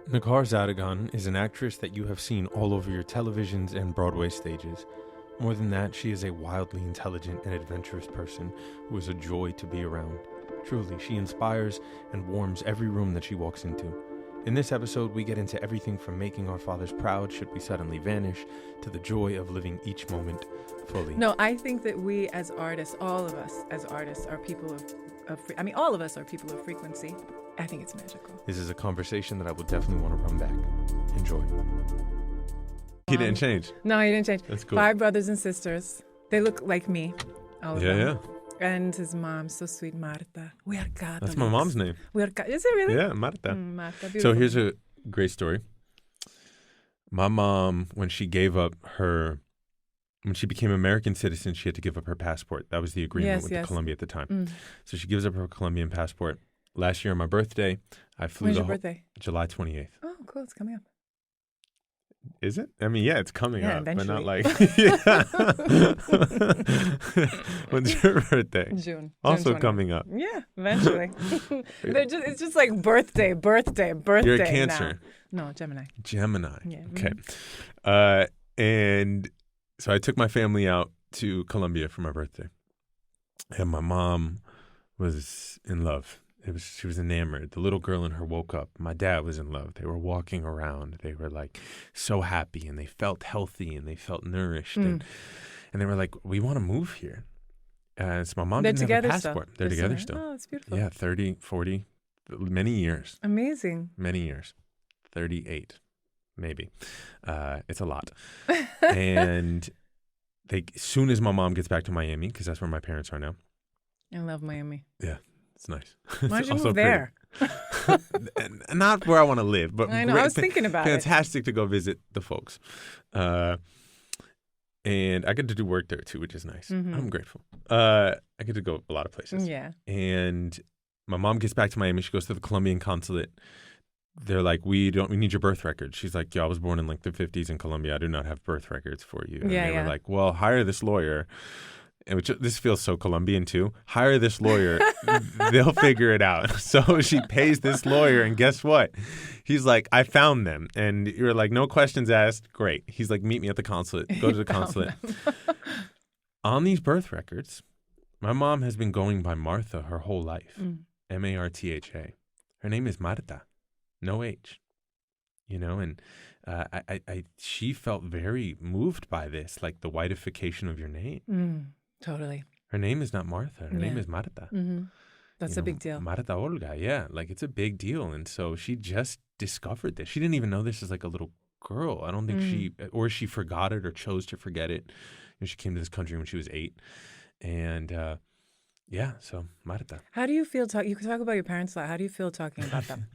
Necar Zadegan is an actress that you have seen all over your televisions and Broadway stages. More than that, she is a wildly intelligent and adventurous person who is a joy to be around. Truly, she inspires and warms every room that she walks into. In this episode, we get into everything from making our fathers proud should we suddenly vanish, to the joy of living each moment fully. No, I think that we as artists, all of us as artists, are people all of us are people of frequency. I think it's magical. This is a conversation that I would definitely want to run back. Enjoy. He didn't change. No, he didn't change. That's cool. 5 brothers and sisters. They look like me, all of them. Yeah. And his mom, so sweet, Marta. We are Catholics. That's my mom's name. Is it really? Yeah, Marta. Marta, So beautiful. here's a great story. My mom, when she became an American citizen, she had to give up her passport. That was the agreement with Colombia at the time. So she gives up her Colombian passport. Last year on my birthday, I flew When's your birthday? July 28th. Oh, cool. It's coming up. Is it? I mean, yeah, it's coming up, eventually. but not like. When's your birthday? June. Also June 20th. coming up. Yeah, eventually. It's just like birthday. You're a Cancer. Now. No, Gemini. Gemini. Yeah. Okay. And so I took my family out to Colombia for my birthday. And my mom was in love. She was enamored. The little girl in her woke up. My dad was in love. They were walking around. They were like so happy, and they felt healthy, and they felt nourished. And they were like, we want to move here. So my mom didn't have a passport. They're together still. Oh, it's beautiful. Yeah, 30, 40, many years. Amazing. Many years. 38, maybe. It's a lot. And as soon as my mom gets back to Miami, because that's where my parents are now. I love Miami. Yeah, it's nice. Why'd you also move there? And not where I want to live, but I know. I was thinking about it. Fantastic to go visit the folks. And I get to do work there too, which is nice. Mm-hmm. I'm grateful. I get to go a lot of places. Yeah. And my mom gets back to Miami. She goes to the Colombian consulate. They're like, we need your birth record. She's like, I was born in like the 50s in Colombia. I do not have birth records for you. And they were like, well, hire this lawyer. And this feels so Colombian too. Hire this lawyer. They'll figure it out. So she pays this lawyer, and guess what? He's like, I found them. And you're like, no questions asked. Great. He's like, meet me at the consulate. Go to the consulate. On these birth records, my mom has been going by Martha her whole life. Martha. Her name is Marta. No H. And she felt very moved by this, like the whiteification of your name. Totally. Her name is not Martha. Her name is Marta. Mm-hmm. That's a big deal. Marta Olga, yeah. Like, it's a big deal. And so she just discovered this. She didn't even know this as like a little girl. I don't think she forgot it or chose to forget it. She came to this country when she was 8. And so Marta. How do you feel you can talk about your parents a lot. How do you feel talking about them?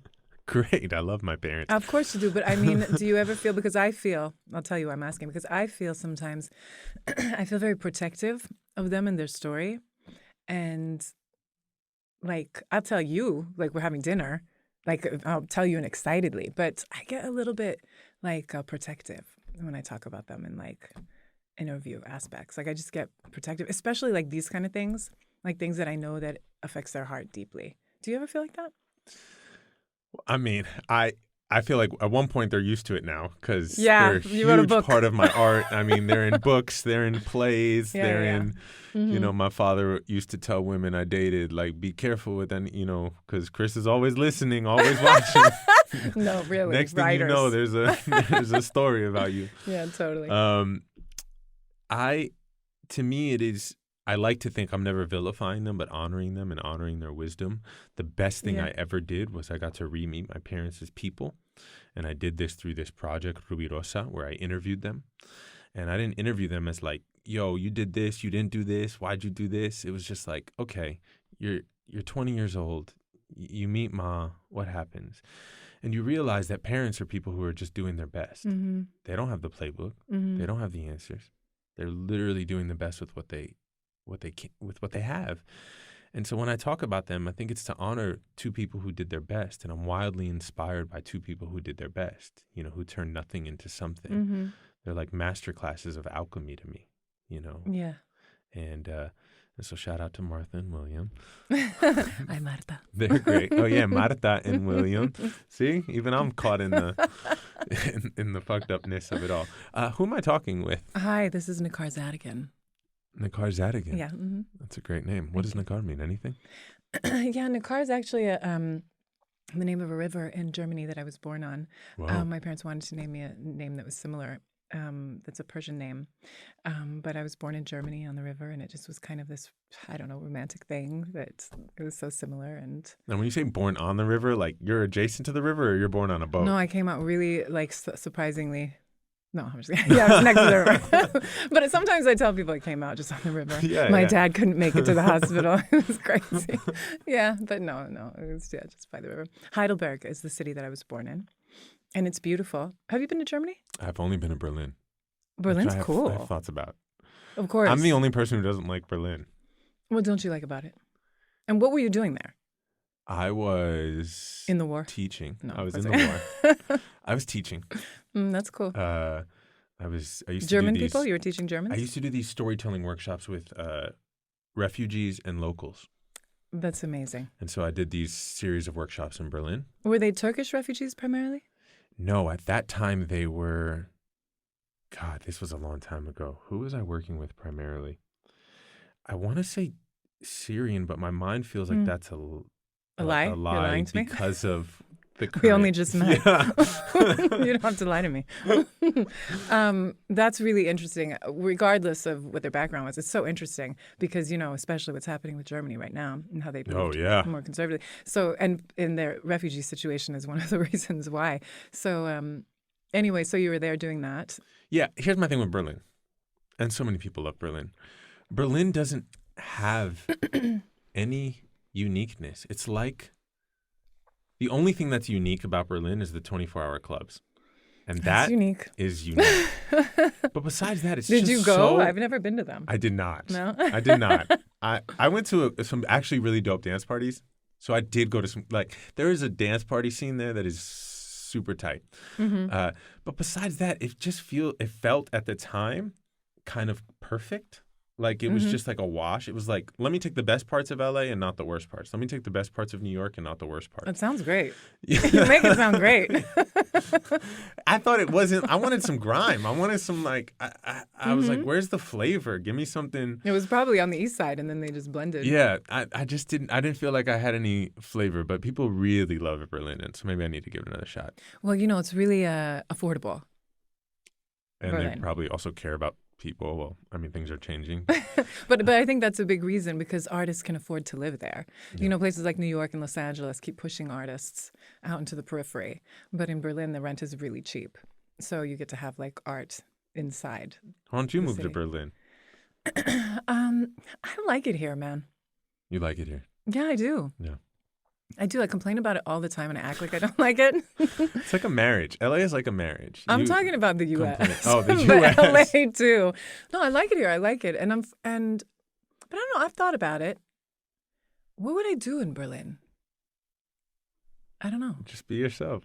Great. I love my parents. Of course you do. But I mean, do you ever feel, because I'll tell you why I'm asking, because I feel sometimes, I feel very protective of them and their story. And like, I'll tell you, like we're having dinner, like I'll tell you and excitedly, but I get a little bit like protective when I talk about them in like interview aspects. Like I just get protective, especially like these kind of things, like things that I know that affects their heart deeply. Do you ever feel like that? I mean, I feel like at one point they're used to it now because Yeah, they're a you wrote a huge book. part of my art. I mean, they're in books, they're in plays, Yeah, they're yeah. in, my father used to tell women I dated, like, be careful with any, because Chris is always listening, always watching. No, really. Next thing Writers. you know, there's a story about you. Yeah, totally. To me, it is, I like to think I'm never vilifying them, but honoring them and honoring their wisdom. The best thing I ever did was I got to re-meet my parents as people. And I did this through this project, Rubirosa, where I interviewed them. And I didn't interview them as like, yo, you did this, you didn't do this, why'd you do this? It was just like, okay, you're 20 years old, you meet Ma, what happens? And you realize that parents are people who are just doing their best. Mm-hmm. They don't have the playbook. Mm-hmm. They don't have the answers. They're literally doing the best with what they have. And so when I talk about them, I think it's to honor 2 people who did their best. And I'm wildly inspired by 2 people who did their best, who turned nothing into something. Mm-hmm. They're like master classes of alchemy to me, Yeah. And And so shout out to Martha and William. Hi, Marta. They're great. Oh yeah, Marta and William. See, even I'm caught in the in the fucked upness of it all. Who am I talking with? Hi, this is Necar Zadegan. Necar Zadegan. Yeah. Mm-hmm. That's a great name. What does Necar mean? Anything? Yeah, Necar is actually the name of a river in Germany that I was born on. Wow. My parents wanted to name me a name that was similar. That's a Persian name. But I was born in Germany on the river, and it just was kind of this, I don't know, romantic thing that it was so similar. And when you say born on the river, like you're adjacent to the river or you're born on a boat? no, I came out really, like, surprisingly. No, I'm just kidding. Yeah, I was next to the river. But sometimes I tell people I came out just on the river. My dad couldn't make it to the hospital. It was crazy. Yeah, but no, it was just by the river. Heidelberg is the city that I was born in, and it's beautiful. Have you been to Germany? I've only been to Berlin. Berlin's cool. I have thoughts about. Of course. I'm the only person who doesn't like Berlin. What don't you like about it? And what were you doing there? I was in the war. Teaching. No, I was in the war. I was teaching. That's cool. I used German to do these, people? You were teaching German? I used to do these storytelling workshops with refugees and locals. That's amazing. And so I did these series of workshops in Berlin. Were they Turkish refugees primarily? No, at that time they were. God, this was a long time ago. Who was I working with primarily? I want to say Syrian, but my mind feels like that's a lie. A You're lie lying to me? because of the current. We only just met. Yeah. You don't have to lie to me. That's really interesting, regardless of what their background was. It's so interesting because, especially what's happening with Germany right now and how they've moved more conservative. So, and in their refugee situation is one of the reasons why. So, anyway, so you were there doing that. Yeah, here's my thing with Berlin. And so many people love Berlin. Berlin doesn't have any uniqueness. It's like the only thing that's unique about Berlin is the 24-hour clubs. And that's unique. Is unique. But besides that, it's Did just you go? I've never been to them. I did not. No? I did not. I went to some actually really dope dance parties. So I did go to some, there is a dance party scene there that is super tight. Mm-hmm. But besides that, it felt at the time kind of perfect. Like it was just like a wash. It was like, let me take the best parts of LA and not the worst parts. Let me take the best parts of New York and not the worst parts. That sounds great. You make it sound great. I thought it wasn't. I wanted some grime. I wanted some I was like, where's the flavor? Give me something. It was probably on the east side and then they just blended. Yeah, I just didn't feel like I had any flavor, but people really love Berlin, and so maybe I need to give it another shot. Well, it's really affordable. And Berlin. They probably also care about people. Well, I mean, things are changing. but I think that's a big reason because artists can afford to live there. Yeah. Places like New York and Los Angeles keep pushing artists out into the periphery. But in Berlin, the rent is really cheap. So you get to have art inside. Why don't you move to Berlin? I like it here, man. You like it here? Yeah, I do. Yeah. I do. I complain about it all the time and I act like I don't like it. It's like a marriage. LA is like a marriage. I'm talking about the U.S. Oh, the U.S. But LA too. No, I like it here. I like it. But I don't know. I've thought about it. What would I do in Berlin? I don't know. Just be yourself.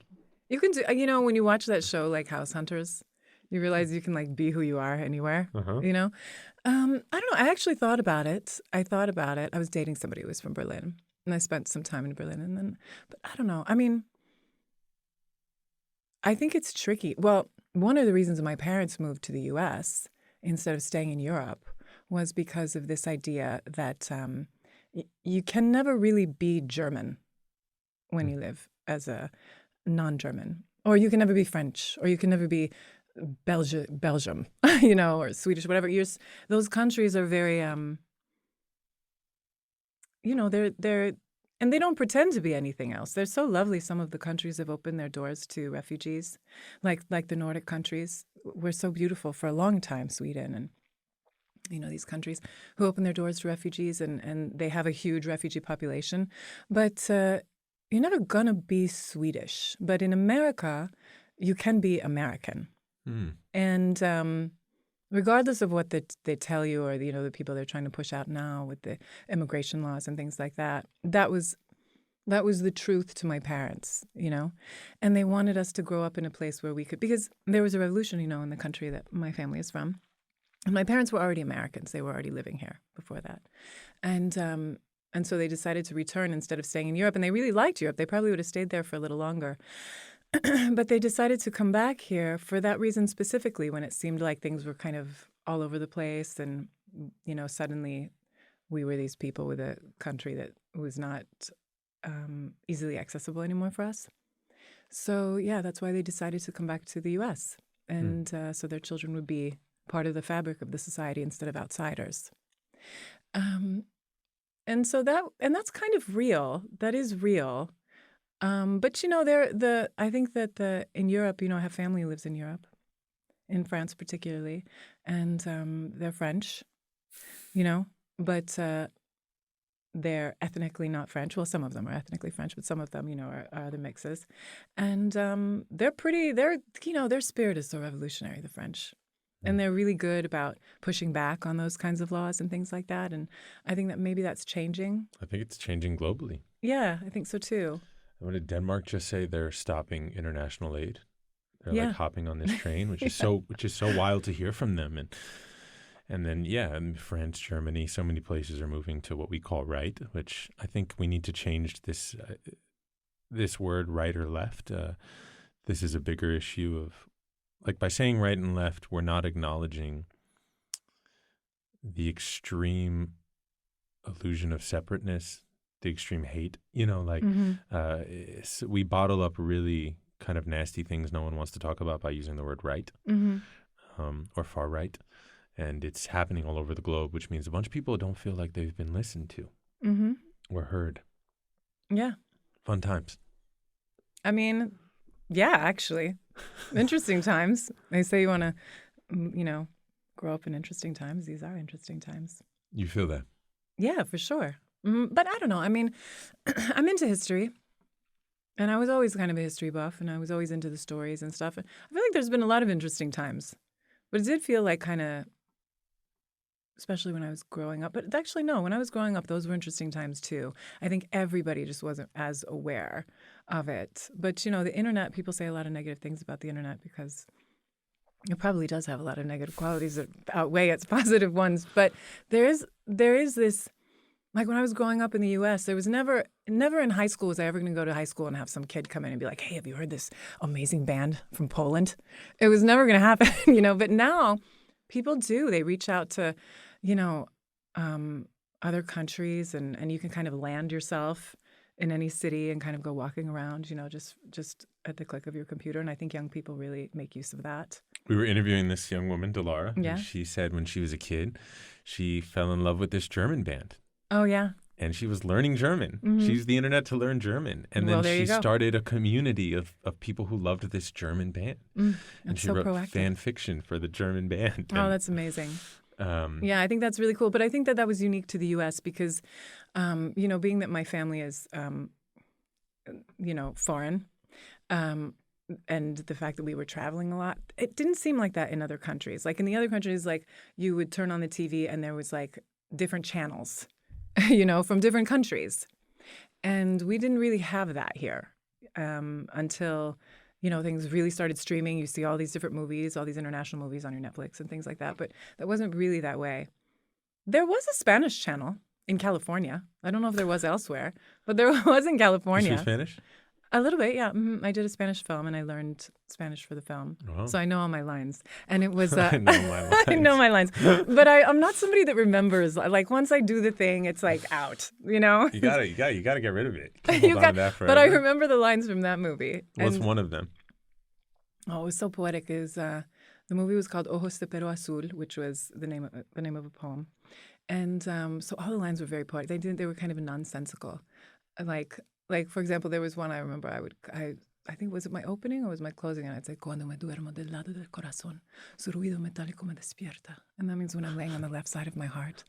You can do, when you watch that show like House Hunters, you realize you can be who you are anywhere, I don't know. I actually thought about it. I was dating somebody who was from Berlin. And I spent some time in Berlin but I don't know. I mean, I think it's tricky. Well, one of the reasons my parents moved to the U.S. instead of staying in Europe was because of this idea that you can never really be German when you live as a non-German. Or you can never be French. Or you can never be Belgium, or Swedish, whatever. Those countries are very... they're and they don't pretend to be anything else. They're so lovely. Some of the countries have opened their doors to refugees, like the Nordic countries were so beautiful for a long time. Sweden and these countries who open their doors to refugees, and they have a huge refugee population. But you're never gonna be Swedish. But in America, you can be American, and regardless of what they tell you or the people they're trying to push out now with the immigration laws and things like that, that was the truth to my parents, and they wanted us to grow up in a place where we could, because there was a revolution, in the country that my family is from, And my parents were already Americans. They were already living here before that. And so they decided to return instead of staying in Europe. And they really liked Europe. They probably would have stayed there for a little longer. But they decided to come back here for that reason specifically, when it seemed like things were kind of all over the place. And, suddenly we were these people with a country that was not easily accessible anymore for us. So, yeah, that's why they decided to come back to the U.S. And so their children would be part of the fabric of the society instead of outsiders. And so that's kind of real. That is real. But I think that in Europe, I have family who lives in Europe, in France particularly, and they're French, but they're ethnically not French. Well, some of them are ethnically French, but some of them, are the mixes, and their spirit is so revolutionary, the French. And they're really good about pushing back on those kinds of laws and things like that. And I think that maybe that's changing. I think it's changing globally. Yeah, I think so too. What did Denmark just say? They're stopping international aid. They're Yeah. like hopping on this train, which is so wild to hear from them. And then France, Germany, so many places are moving to what we call right, which I think we need to change this word right or left. This is a bigger issue of, like, by saying right and left, we're not acknowledging the extreme illusion of separateness, the extreme hate. So we bottle up really kind of nasty things no one wants to talk about by using the word right or far right. And it's happening all over the globe, which means a bunch of people don't feel like they've been listened to or heard. Yeah. Fun times. I mean, yeah, actually. Interesting times. They say you want to, grow up in interesting times. These are interesting times. You feel that? Yeah, for sure. But I don't know. I mean, I'm into history. And I was always kind of a history buff. And I was always into the stories and stuff. And I feel like there's been a lot of interesting times. But it did feel like kind of, especially when I was growing up. But actually, no, when I was growing up, those were interesting times too. I think everybody just wasn't as aware of it. But, the internet, people say a lot of negative things about the internet because it probably does have a lot of negative qualities that outweigh its positive ones. But there is this, like when I was growing up in the U.S., there was never in high school was I ever going to go to high school and have some kid come in and be like, hey, have you heard this amazing band from Poland? It was never going to happen, But now people do. They reach out to, other countries and you can kind of land yourself in any city and kind of go walking around, just at the click of your computer. And I think young people really make use of that. We were interviewing this young woman, Delara. Yeah. And she said when she was a kid, she fell in love with this German band. Oh, yeah. And she was learning German. Mm-hmm. She used the internet to learn German. And then she started a community of people who loved this German band. And she wrote fan fiction for the German band. Oh, that's amazing. Yeah, I think that's really cool. But I think that was unique to the U.S. because, being that my family is, foreign, and the fact that we were traveling a lot, it didn't seem like that in other countries. Like in the other countries, like you would turn on the TV and there was like different channels, from different countries. And we didn't really have that here until, things really started streaming. You see all these different movies, all these international movies on your Netflix and things like that. But that wasn't really that way. There was a Spanish channel in California. I don't know if there was elsewhere, but there was in California. You speak Spanish? A little bit, yeah. I did a Spanish film, and I learned Spanish for the film. Oh. So I know all my lines. And it was... I know my lines. I know my lines. But I'm not somebody that remembers. Like, once I do the thing, it's like out, You gotta get rid of it. But I remember the lines from that movie. What's one of them? Oh, it was so poetic. The movie was called Ojos de Pero Azul, which was the name of a poem. And so all the lines were very poetic. They were kind of nonsensical. Like, for example, there was one I remember I think, was it my opening or was it my closing? And I'd say, Cuando me duermo del lado del corazón, su ruido metálico me despierta. And that means when I'm laying on the left side of my heart,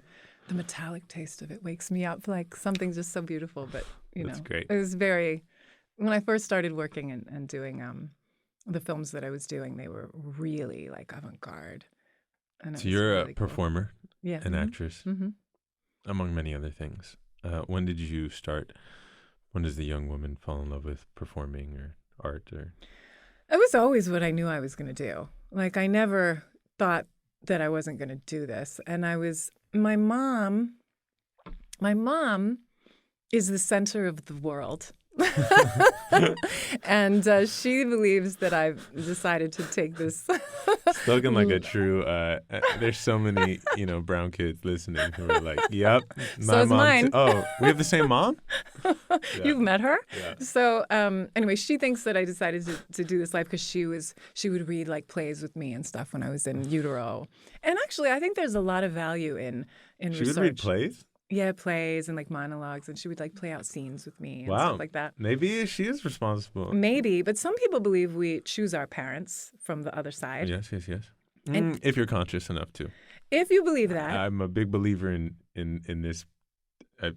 the metallic taste of it wakes me up. Like, something's just so beautiful. But, That's great. It was when I first started working and doing the films that I was doing, they were really, like, avant-garde. And so you're really a performer, yeah. an actress, among many other things. When did you start... When does the young woman fall in love with performing or art? Or it was always what I knew I was going to do. Like, I never thought that I wasn't going to do this. And my mom is the center of the world. And she believes that I've decided to take this. Spoken like a true. There's so many, brown kids listening who are like, "Yep, my So is mom." mine. Oh, we have the same mom. Yeah. You've met her. Yeah. So anyway, she thinks that I decided to do this life because she would read like plays with me and stuff when I was in utero. And actually, I think there's a lot of value in She research. would read plays. Yeah, plays and like monologues, and she would like play out scenes with me and Wow, stuff like that. Maybe she is responsible. Maybe, but some people believe we choose our parents from the other side. Yes. And- If you're conscious enough to. If you believe that, I'm a big believer in this. I've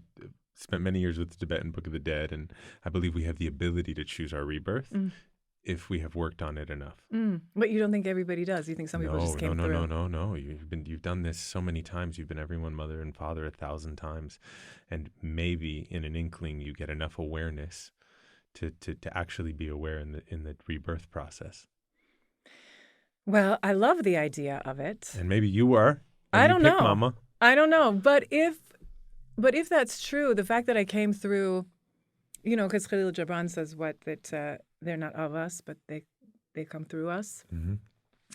spent many years with the Tibetan Book of the Dead, and I believe we have the ability to choose our rebirth if we have worked on it enough. But you don't think everybody does. You think some people just came through. No. You've done this so many times. You've been everyone, mother and father, 1,000 times, and maybe in an inkling you get enough awareness to actually be aware in the rebirth process. Well, I love the idea of it. And maybe you were. And I don't you picked know. Mama. I don't know, but if that's true, the fact that I came through, because Khalil Gibran says that they're not of us, but they come through us. Mm-hmm.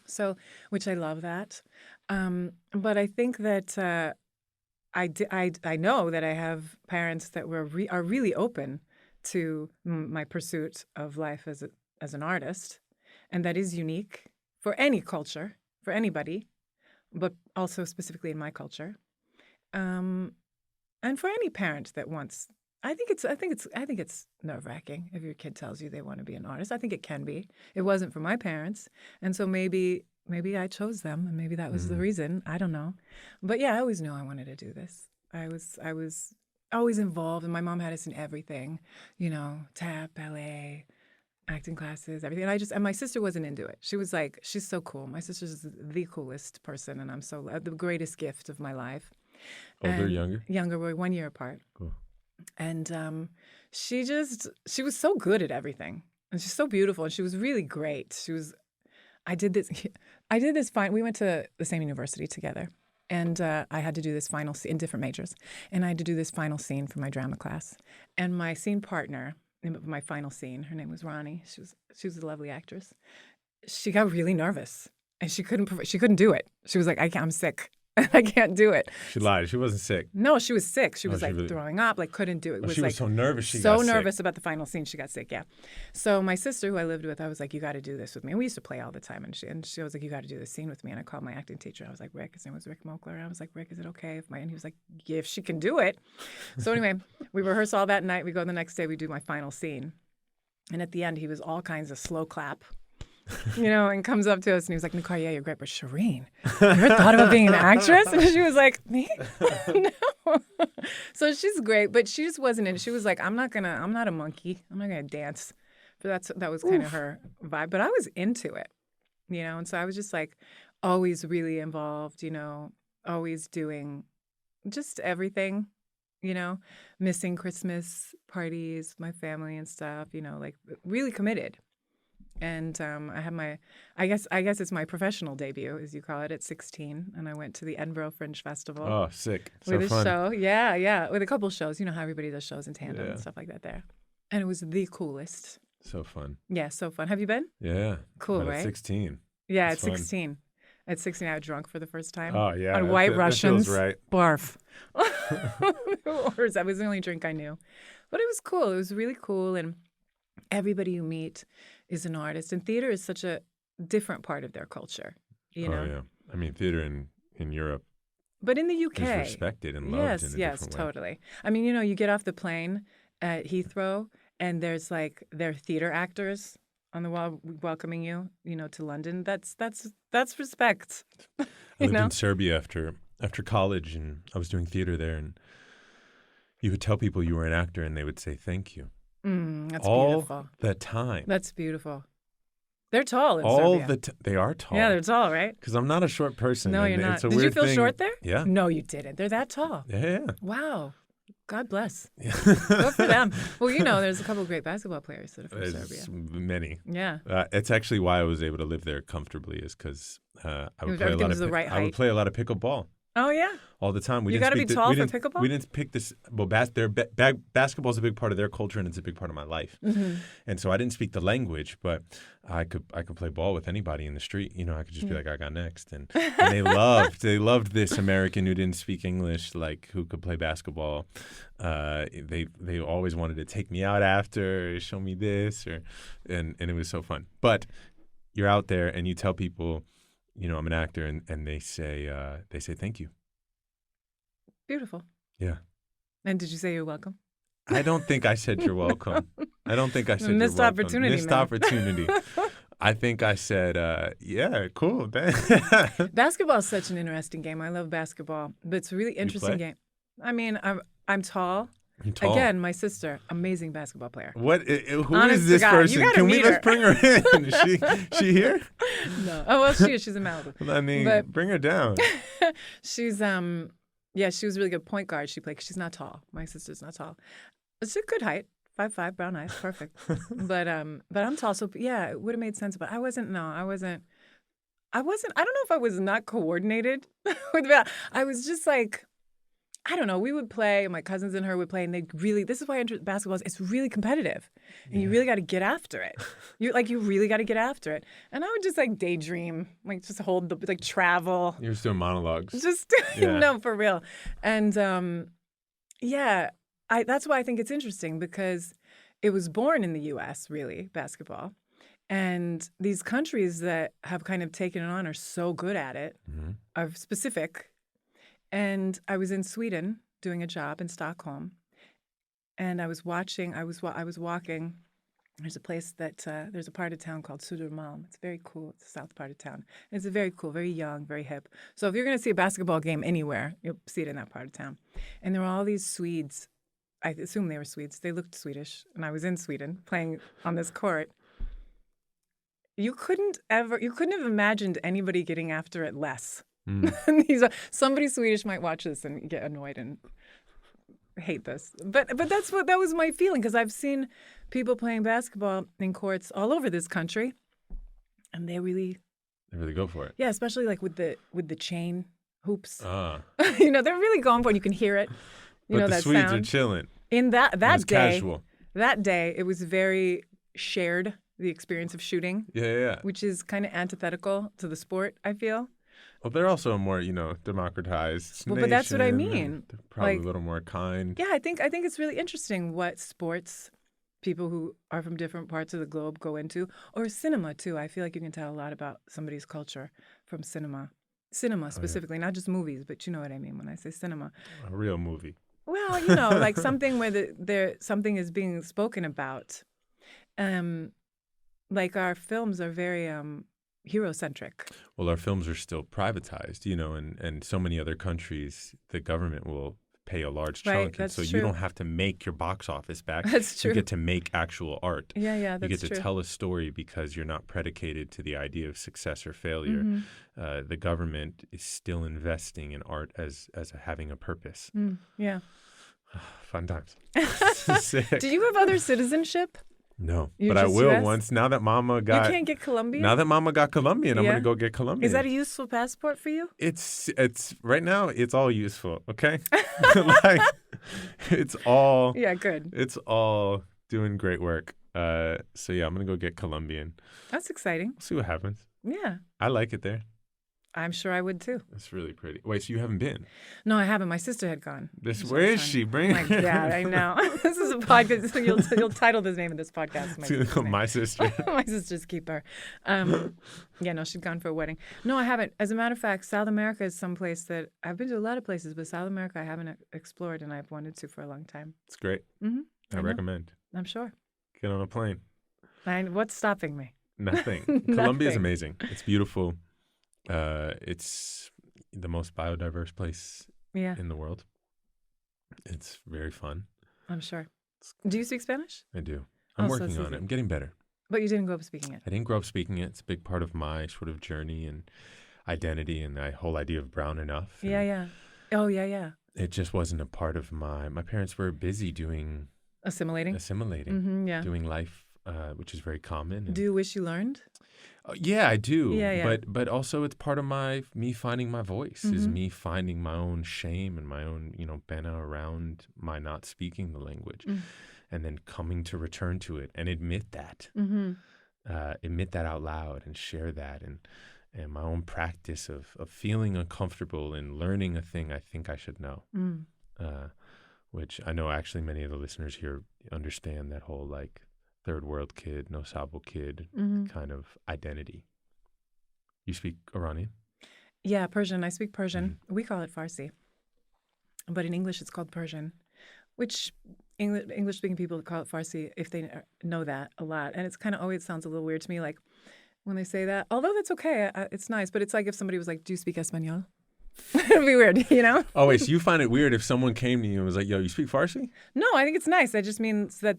So, which I love that. But I think that I know that I have parents that are really open to my pursuit of life as an artist, and that is unique for any culture, for anybody, but also specifically in my culture, and for any parent that wants. I think it's nerve-wracking if your kid tells you they want to be an artist. I think it can be. It wasn't for my parents, and so maybe I chose them, and maybe that was the reason. I don't know, but yeah, I always knew I wanted to do this. I was always involved, and my mom had us in everything, tap, ballet, acting classes, everything. And my sister wasn't into it. She was like, she's so cool. My sister's the coolest person, and I'm the greatest gift of my life. Older, younger? Younger. We're 1 year apart. Cool. And she was so good at everything, and she's so beautiful, and she was really great. I did this fine. We went to the same university together, and I had to do this final in different majors, and I had to do this final scene for my drama class. And my scene partner, my final scene, her name was Ronnie. She was a lovely actress. She got really nervous, and she couldn't do it. She was like, I'm sick. I can't do it. She lied. She wasn't sick. No, she was sick. She was throwing up, couldn't do it. She was so nervous. She so got nervous sick. about the final scene. She got sick. Yeah. So my sister, who I lived with, I was like, "You got to do this with me." And we used to play all the time, and she was like, "You got to do this scene with me." And I called my acting teacher. I was like, "Rick," his name was Rick Mokler. And I was like, "Rick, is it okay if and he was like, "Yeah, if she can do it." So anyway, we rehearse all that night. We go the next day. We do my final scene, and at the end, he was all kinds of slow clap. And comes up to us and he was like, "Necar, yeah, you're great, but Shireen, you ever thought about being an actress?" And she was like, "Me? No." So she's great, but she just wasn't in it. She was like, I'm not a monkey. I'm not gonna dance. But that was kind of her vibe. But I was into it, and so I was just like always really involved, always doing just everything, missing Christmas parties with my family and stuff, like really committed. And I had I guess it's my professional debut, as you call it, at 16. And I went to the Edinburgh Fringe Festival. Oh, sick. So with a fun. show. Yeah. With a couple shows. You know how everybody does shows in tandem and stuff like that there. And it was the coolest. So fun. Yeah, so fun. Have you been? Yeah. Cool, But right? At 16. Yeah, It's at fun. 16. At 16, I was drunk for the first time. Oh, yeah. On White That Russians. feels right. Barf. That was the only drink I knew. But it was cool. It was really cool. And everybody you meet is an artist. And theater is such a different part of their culture, you know? Oh, yeah. I mean, theater in Europe But in the UK. is respected and loved in a Yes, different way. totally. I mean, you get off the plane at Heathrow and there's like their theater actors on the wall welcoming you, to London. That's respect. I lived in Serbia after college, and I was doing theater there, and you would tell people you were an actor, and they would say thank you. That's all beautiful. the time. That's beautiful. They're tall in all Serbia. they are tall. Yeah, they're tall, right? Because I'm not a short person. No, and you're not. It's a Did weird you feel thing. short there? Yeah. No, you didn't. They're that tall. Yeah. Wow. God bless. Yeah. Good for them. Well, there's a couple of great basketball players that are from There's Serbia. many. Yeah. It's actually why I was able to live there comfortably, is because I If would play a everything lot was of the right I would height. play a lot of pickleball Oh yeah. all the time. You gotta be tall for pickleball? We didn't pick this. Well, basketball is a big part of their culture, and it's a big part of my life. Mm-hmm. And so I didn't speak the language, but I could play ball with anybody in the street. I could just be like, I got next, and they loved this American who didn't speak English, like who could play basketball. They always wanted to take me out after, show me this, and it was so fun. But you're out there and you tell people, I'm an actor, and they say thank you. Beautiful. Yeah. And did you say you're welcome? I don't think I said you're welcome. I don't think I said Missed you're welcome. opportunity, Missed man. opportunity. I think I said, yeah, cool. Basketball is such an interesting game. I love basketball, but it's a really interesting game. I mean, I'm tall. I'm tall. Again, my sister, amazing basketball player. What? Who Honest is to this God, person? you gotta Can we meet let's her. bring her in? Is she here? No. Oh well, she's in Malibu. I mean, But- bring her down. She's she was a really good point guard. She played. 'Cause she's not tall. My sister's not tall. It's a good height. 5'5", brown eyes, perfect. but I'm tall, so yeah, it would have made sense. But I wasn't. No, I wasn't. I don't know if I was not coordinated with that. I was just like, I don't know. We would play, and my cousins and her would play, and they really. This is why basketball is. It's really competitive, and you really got to get after it. You really got to get after it. And I would just like daydream, like just hold the travel. You're just doing monologues. Just Yeah. no, for real. And that's why I think it's interesting, because it was born in the U.S. really, basketball, and these countries that have kind of taken it on are so good at it, are specific. And I was in Sweden doing a job in Stockholm, and I was watching. I was walking. There's a place there's a part of town called Södermalm. It's very cool. It's the south part of town. It's very cool, very young, very hip. So if you're going to see a basketball game anywhere, you'll see it in that part of town. And there were all these Swedes. I assume they were Swedes. They looked Swedish. And I was in Sweden playing on this court. You couldn't have imagined anybody getting after it less. Somebody Swedish might watch this and get annoyed and hate this, but that was my feeling, because I've seen people playing basketball in courts all over this country, and they really go for it. Yeah, especially like with the chain hoops. Ah. They're really going for it. You can hear it. But the that Swedes sound. are chilling. In that It was day, casual. that day, it was very shared, the experience of shooting, Yeah. which is kind of antithetical to the sport, I feel. Well, they're also a more, democratized Well, but that's what I nation, mean. and they're probably Like- a little more kind. Yeah, I think it's really interesting what sports people who are from different parts of the globe go into, or cinema too. I feel like you can tell a lot about somebody's culture from cinema. Cinema specifically, not just movies, but you know what I mean when I say cinema. A real movie. Well, like something where something is being spoken about. Like our films are very hero-centric. Well, our films are still privatized, and so many other countries, the government will pay a large chunk. Right, And that's so true. you don't have to make your box office back. That's true. You get to make actual art. Yeah, You that's get to true. tell a story because you're not predicated to the idea of success or failure. Mm-hmm. The government is still investing in art as having a purpose. Yeah. Fun times. Sick. Do you have other citizenship? No, You're but I just will US? once. Now that Mama You got can't get Colombian? now that Mama got Colombian, I'm Yeah? gonna go get Colombian. Is that a useful passport for you? It's right now. It's all useful. Okay, like it's all Yeah, good. it's all doing great work. So yeah, I'm gonna go get Colombian. That's exciting. We'll see what happens. Yeah, I like it there. I'm sure I would too. It's really pretty. Wait, so you haven't been? No, I haven't. My sister had gone. Where is she? Bring Oh my her. God, I know. This is a podcast. So you'll title the name of this podcast. My sister's name. My sister. My sister's keeper. Yeah, no, she'd gone for a wedding. No, I haven't. As a matter of fact, South America is some place that I've been to a lot of places, but South America I haven't explored, and I've wanted to for a long time. It's great. Mm-hmm. I know. recommend. I'm sure. Get on a plane. What's stopping me? Nothing. Colombia is Nothing. amazing. It's beautiful. It's the most biodiverse place Yeah, in the world. It's very fun. I'm sure. Do you speak Spanish? I do. I'm Oh, so working it's on easy. it. I'm getting better. But you didn't grow up speaking it. I didn't grow up speaking it. It's a big part of my sort of journey and identity and the whole idea of brown enough. And Yeah. Oh, yeah. It just wasn't a part of my parents were busy Assimilating. assimilating, Mm-hmm, yeah. doing life, which is very common. And Do you wish you learned? Yeah, I do. Yeah, yeah. But also it's part of me finding my voice, is Mm-hmm. me finding my own shame and my own, pena around my not speaking the language, and then coming to return to it and Mm-hmm. admit that out loud and share that, and my own practice of feeling uncomfortable and learning a thing I think I should know. Mm. Which I know actually many of the listeners here understand that whole like third world kid, no sabo kid Mm-hmm. kind of identity. You speak Iranian? Yeah, Persian. I speak Persian. Mm-hmm. We call it Farsi, but in English it's called Persian, which English-speaking people call it Farsi if they know that a lot. And it's kind of always sounds a little weird to me, like when they say that. Although that's okay, it's nice. But it's like if somebody was like, "Do you speak Espanol?" It'd be weird, you know? Oh, wait, so you find it weird if someone came to you and was like, yo, you speak Farsi? No, I think it's nice. That just means that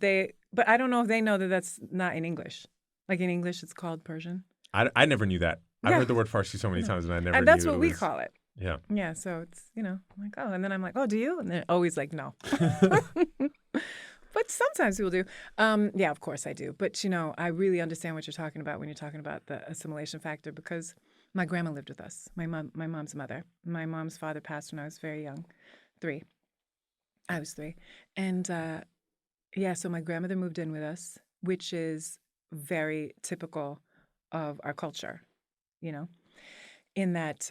but I don't know if they know that that's not in English. Like in English, it's called Persian. I never knew that. I've Yeah. heard the word Farsi so many times and I never And that's knew what it we was- call it. Yeah. Yeah, so it's, I'm like, oh, and then I'm like, oh, do you? And they're always like, no. But sometimes people do. Yeah, of course I do. But, I really understand what you're talking about when you're talking about the assimilation factor, because my grandma lived with us, my mom's mother. My mom's father passed when I was very young, 3. I was 3. And, yeah, so my grandmother moved in with us, which is very typical of our culture, in that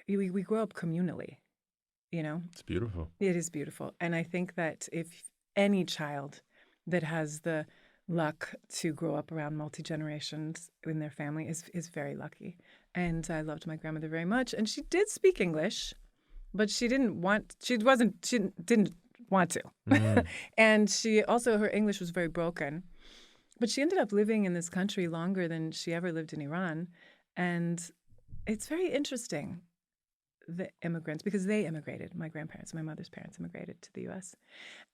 we grow up communally, It's beautiful. It is beautiful. And I think that if any child that has the luck to grow up around multi-generations in their family is very lucky. And I loved my grandmother very much. And she did speak English, but she didn't want to. Mm. And her English was very broken. But she ended up living in this country longer than she ever lived in Iran. And it's very interesting, the immigrants, because they immigrated. My grandparents, my mother's parents immigrated to the U.S.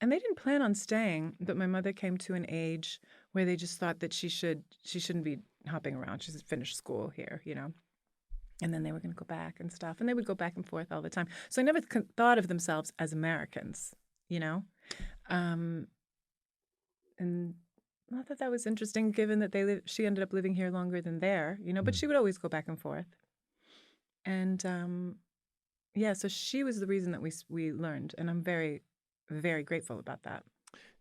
And they didn't plan on staying, but my mother came to an age where they just thought that she shouldn't be hopping around. She finished school here, And then they were going to go back and stuff. And they would go back and forth all the time. So I never thought of themselves as Americans, And I thought that was interesting, given that she ended up living here longer than there, but she would always go back and forth. And yeah, so she was the reason that we learned, and I'm very, very grateful about that.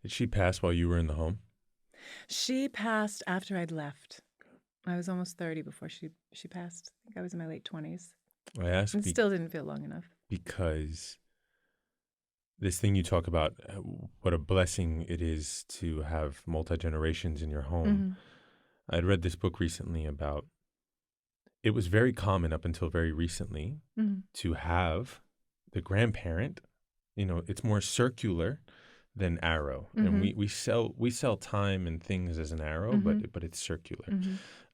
Did she pass while you were in the home? She passed after I'd left. I was almost 30 before she passed. I think I was in my late 20s. I asked and still didn't feel long enough. Because this thing you talk about, what a blessing it is to have multi-generations in your home. Mm-hmm. I'd read this book recently about, it was very common up until very recently to have the grandparent, it's more circular than arrow. And we sell time and things as an arrow, but it's circular.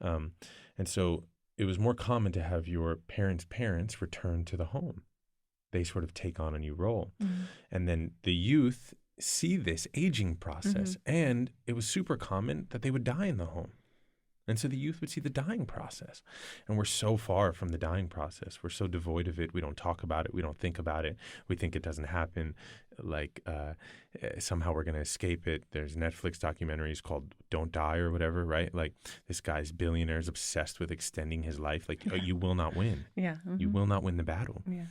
And so it was more common to have your parents return to the home. They sort of take on a new role. And then the youth see this aging process. And it was super common that they would die in the home. And so the youth would see the dying process. And we're so far from the dying process. We're so devoid of it. We don't talk about it. We don't think about it. We think it doesn't happen. Like somehow we're going to escape it. There's Netflix documentaries called Don't Die or whatever, right? Like this guy's billionaire is obsessed with extending his life. Like, you will not win. Yeah. You will not win the battle. Yeah.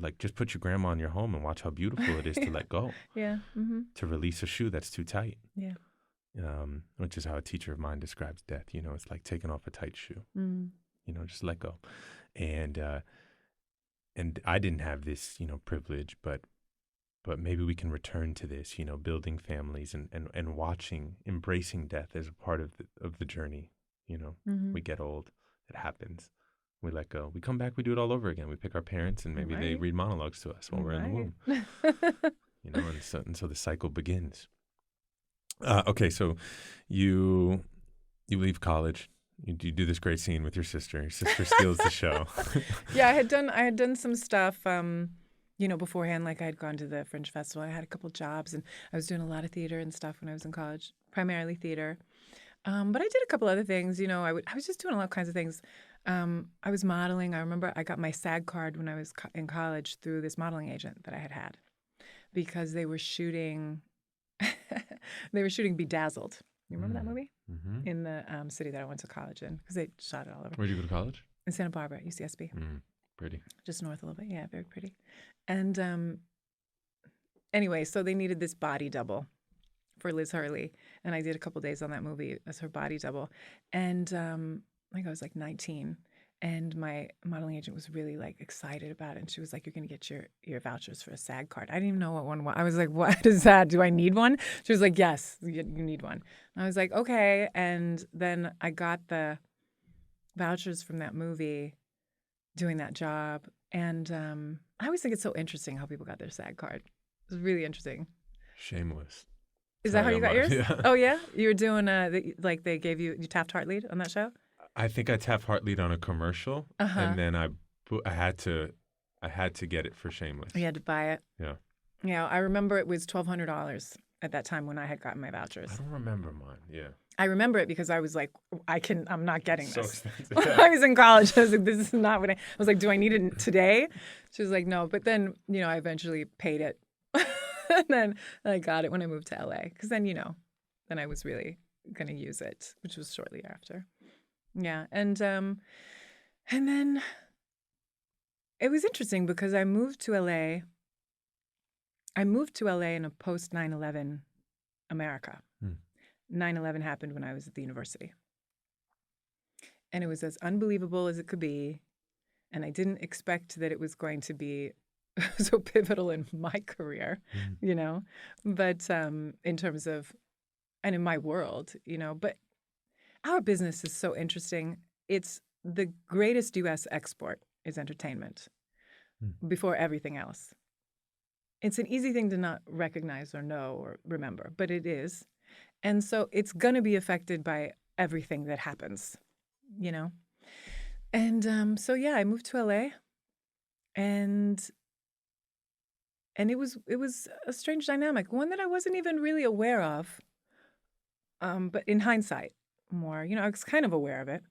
Like just put your grandma in your home and watch how beautiful it is to let go. Yeah. To release a shoe that's too tight. Yeah. Which is how a teacher of mine describes death. It's like taking off a tight shoe. Just let go. And I didn't have this, privilege, but maybe we can return to this, building families and embracing death as a part of the journey. We get old, it happens. We let go. We come back, we do it all over again. We pick our parents and maybe they read monologues to us while we're in the womb. And so the cycle begins. Okay, so you leave college. You do this great scene with your sister. Your sister steals the show. Yeah, I had done some stuff, beforehand. Like I had gone to the Fringe Festival. I had a couple jobs, and I was doing a lot of theater and stuff when I was in college, primarily theater. But I did a couple other things. I was just doing a lot of kinds of things. I was modeling. I remember I got my SAG card when I was in college through this modeling agent that I had, because they were shooting. They were shooting Bedazzled, You remember that movie? Mm-hmm. In the city that I went to college in, because they shot it all over. Where'd you go to college? In Santa Barbara, UCSB. Pretty. Just north a little bit. Yeah, very pretty. And anyway, so they needed this body double for Liz Hurley. And I did a couple days on that movie as her body double. And I think I was like 19. And my modeling agent was really like excited about it. And she was like, you're going to get your vouchers for a SAG card. I didn't even know what one was. I was like, what is that? Do I need one? She was like, yes, you need one. And I was like, okay. And then I got the vouchers from that movie doing that job. And I always think it's so interesting how people got their SAG card. It was really interesting. Shameless. Is that how you got yours? Yeah. Oh, yeah? You were doing, like they gave you tapped Hartlead on that show? I think I tapped Hartlead on a commercial, and then I had to get it for Shameless. You had to buy it. Yeah. Yeah, I remember it was $1,200 at that time when I had gotten my vouchers. I don't remember mine. Yeah. I remember it because I was like, I'm not getting So this. expensive. When I was in college, I was like, this is not what I was like, do I need it today? She was like, no. But then, I eventually paid it. And then I got it when I moved to LA. Because then, then I was really going to use it, which was shortly after. Yeah. And then it was interesting because I moved to LA. I moved to LA in a post 9/11 America. 9/11 happened when I was at the university. And it was as unbelievable as it could be. And I didn't expect that it was going to be so pivotal in my career, but in terms of, and in my world, but our business is so interesting. It's the greatest U.S. export is entertainment before everything else. It's an easy thing to not recognize or know or remember, but it is. And so it's going to be affected by everything that happens, And so, yeah, I moved to LA and it was a strange dynamic, one that I wasn't even really aware of. But in hindsight, more, I was kind of aware of it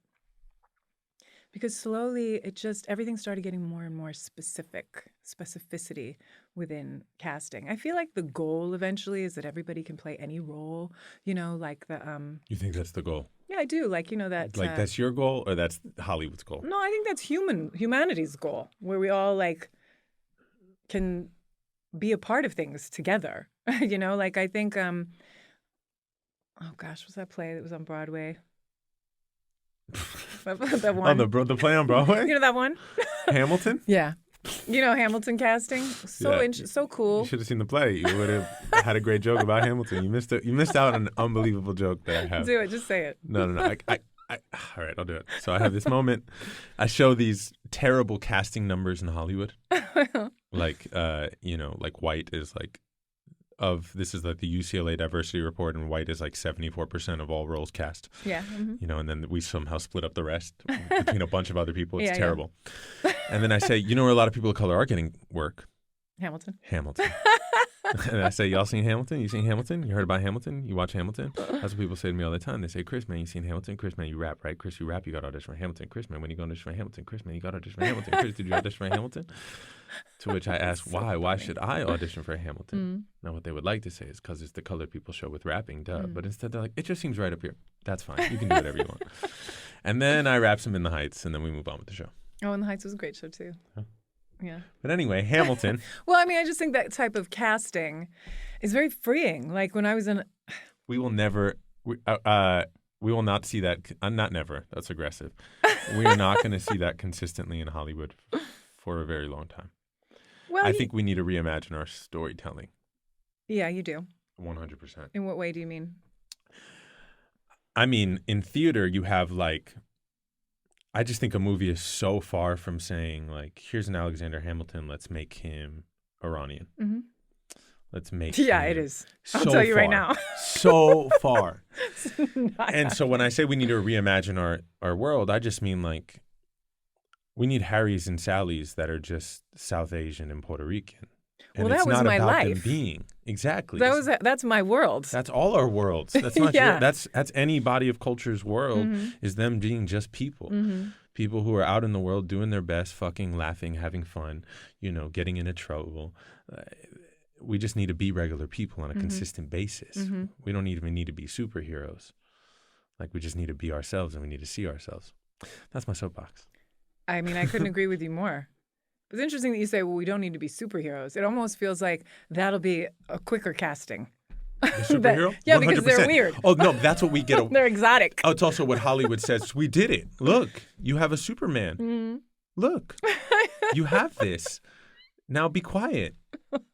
because slowly everything started getting more and more specificity within casting. I feel like the goal eventually is that everybody can play any role, like the. You think that's the goal? Yeah, I do. Like, that. Like that's your goal or that's Hollywood's goal? No, I think that's humanity's goal, where we all like can be a part of things together. Like I think. Oh gosh, what's that play that was on Broadway? that one. Oh, the play on Broadway? That one? Hamilton? Yeah. Hamilton casting. So cool. You should have seen the play. You would have had a great joke about Hamilton. You missed out on an unbelievable joke that I have. Do it. Just say it. No. I all right, I'll do it. So I have this moment. I show these terrible casting numbers in Hollywood. Like, like white is like this is like the UCLA diversity report, and white is like 74% of all roles cast. Yeah. Mm-hmm. And then we somehow split up the rest between a bunch of other people. It's terrible. Yeah. And then I say, where a lot of people of color are getting work? Hamilton. And I say, y'all seen Hamilton? You seen Hamilton? You heard about Hamilton? You watch Hamilton? That's what people say to me all the time. They say, Chris, man, you seen Hamilton? Chris, man, you rap, right? Chris, you rap, you got to audition for Hamilton. Chris, man, when you go audition for Hamilton? Chris, man, you got to audition for Hamilton. Chris, did you audition for Hamilton? To which I ask, why? Why should I audition for Hamilton? Now, what they would like to say is because it's the colored people show with rapping, duh. But instead, they're like, it just seems right up here. That's fine. You can do whatever you want. And then I rap some In the Heights, and then we move on with the show. Oh, In the Heights was a great show, too. Huh? Yeah. But anyway, Hamilton. Well, I mean, I just think that type of casting is very freeing. Like when I was in... We will not see that. Not never. That's aggressive. We are not going to see that consistently in Hollywood for a very long time. Well, I think we need to reimagine our storytelling. Yeah, you do. 100%. In what way do you mean? I mean, in theater, you have like... I just think a movie is so far from saying, like, here's an Alexander Hamilton, let's make him Iranian. Mm-hmm. Let's make Yeah, him it is. So I'll tell you far, right now. So far. And so when I say we need to reimagine our world, I just mean, like, we need Harrys and Sallys that are just South Asian and Puerto Rican. And well, that was my life. Them being. Exactly. That's my world. That's all our worlds. That's not yeah. that's any body of culture's world is them being just people. People who are out in the world doing their best, fucking laughing, having fun, getting into trouble. we just need to be regular people on a Mm-hmm. consistent basis. Mm-hmm. We don't even need to be superheroes. Like, we just need to be ourselves, and we need to see ourselves. That's my soapbox. I mean, I couldn't agree with you more. It's interesting that you say, well, we don't need to be superheroes. It almost feels like that'll be a quicker casting. The superhero? Yeah, because they're 100%. weird. Oh, no, that's what we get. They're exotic. Oh, it's also what Hollywood says. We did it. Look, you have a Superman. Mm-hmm. Look, you have this. Now be quiet.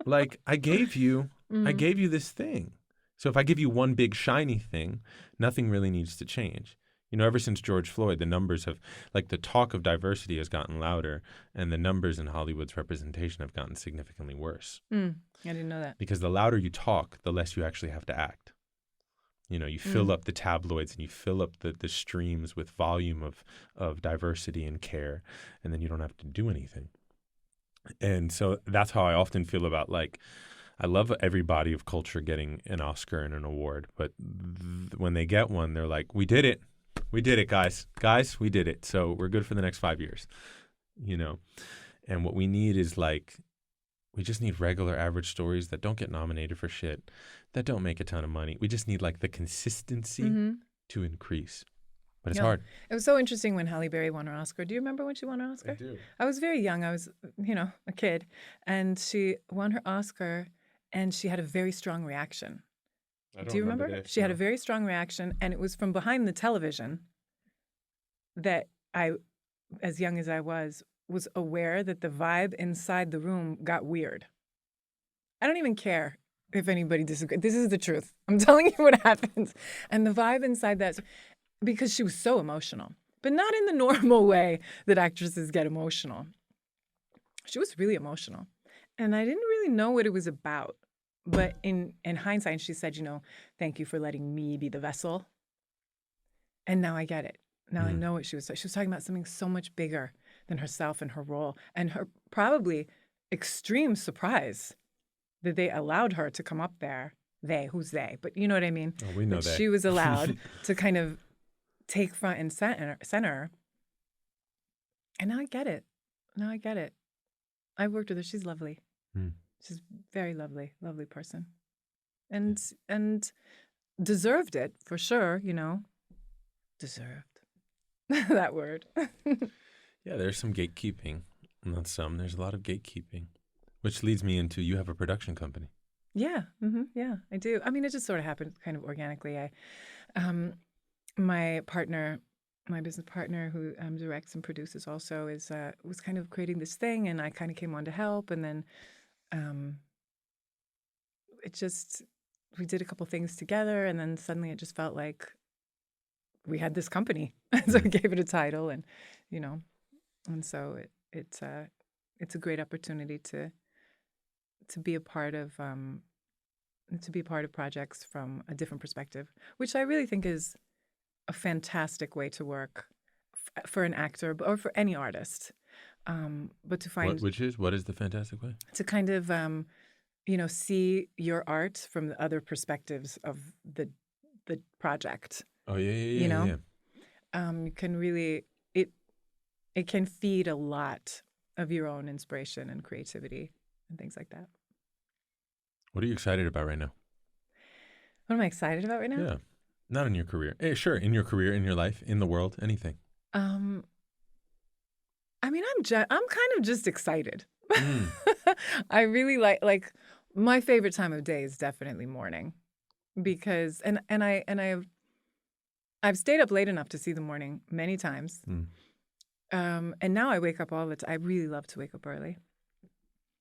Like, I gave you this thing. So if I give you one big shiny thing, nothing really needs to change. You know, ever since George Floyd, the numbers have, like, the talk of diversity has gotten louder, and the numbers in Hollywood's representation have gotten significantly worse. I didn't know that. Because the louder you talk, the less you actually have to act. You know, you fill up the tabloids and you fill up the streams with volume of diversity and care, and then you don't have to do anything. And so that's how I often feel about, like, I love every body of culture getting an Oscar and an award, but when they get one, they're like, we did it. We did it, guys. Guys, we did it. So we're good for the next 5 years, you know. And what we need is, like, we just need regular average stories that don't get nominated for shit, that don't make a ton of money. We just need, like, the consistency to increase. But it's hard. It was so interesting when Halle Berry won her Oscar. Do you remember when she won her Oscar? I do. I was very young. I was, a kid. And she won her Oscar, and she had a very strong reaction. Do you remember? This, she had a very strong reaction, and it was from behind the television that I, as young as I was aware that the vibe inside the room got weird. I don't even care if anybody disagrees. This is the truth. I'm telling you what happens. And the vibe inside that, because she was so emotional, but not in the normal way that actresses get emotional. She was really emotional. And I didn't really know what it was about. But in hindsight, she said, thank you for letting me be the vessel. And now I get it. Now I know what she was talking about something so much bigger than herself and her role, and her probably extreme surprise that they allowed her to come up there. Who's they? But you know what I mean? Oh, we know that. She was allowed to kind of take front and center. And now I get it. I worked with her. She's lovely. She's very lovely, lovely person. And deserved it, for sure, Deserved. That word. Yeah, there's some gatekeeping. Not some. There's a lot of gatekeeping. Which leads me into, you have a production company. Yeah. Yeah, I do. I mean, it just sort of happened kind of organically. My business partner, who directs and produces also, was kind of creating this thing, and I kind of came on to help, and then we did a couple things together, and then suddenly it just felt like we had this company. So I gave it a title, and and so it's a great opportunity to be a part of projects from a different perspective, which I really think is a fantastic way to work for an actor or for any artist. But to find what is the fantastic way? To kind of see your art from the other perspectives of the project. Oh yeah. You can really it can feed a lot of your own inspiration and creativity and things like that. What are you excited about right now? What am I excited about right now? Yeah, not in your career. Sure, in your career, in your life, in the world, anything. I mean, I'm kind of just excited. I really like my favorite time of day is definitely morning, because I've stayed up late enough to see the morning many times. And now I wake up all the time. I really love to wake up early,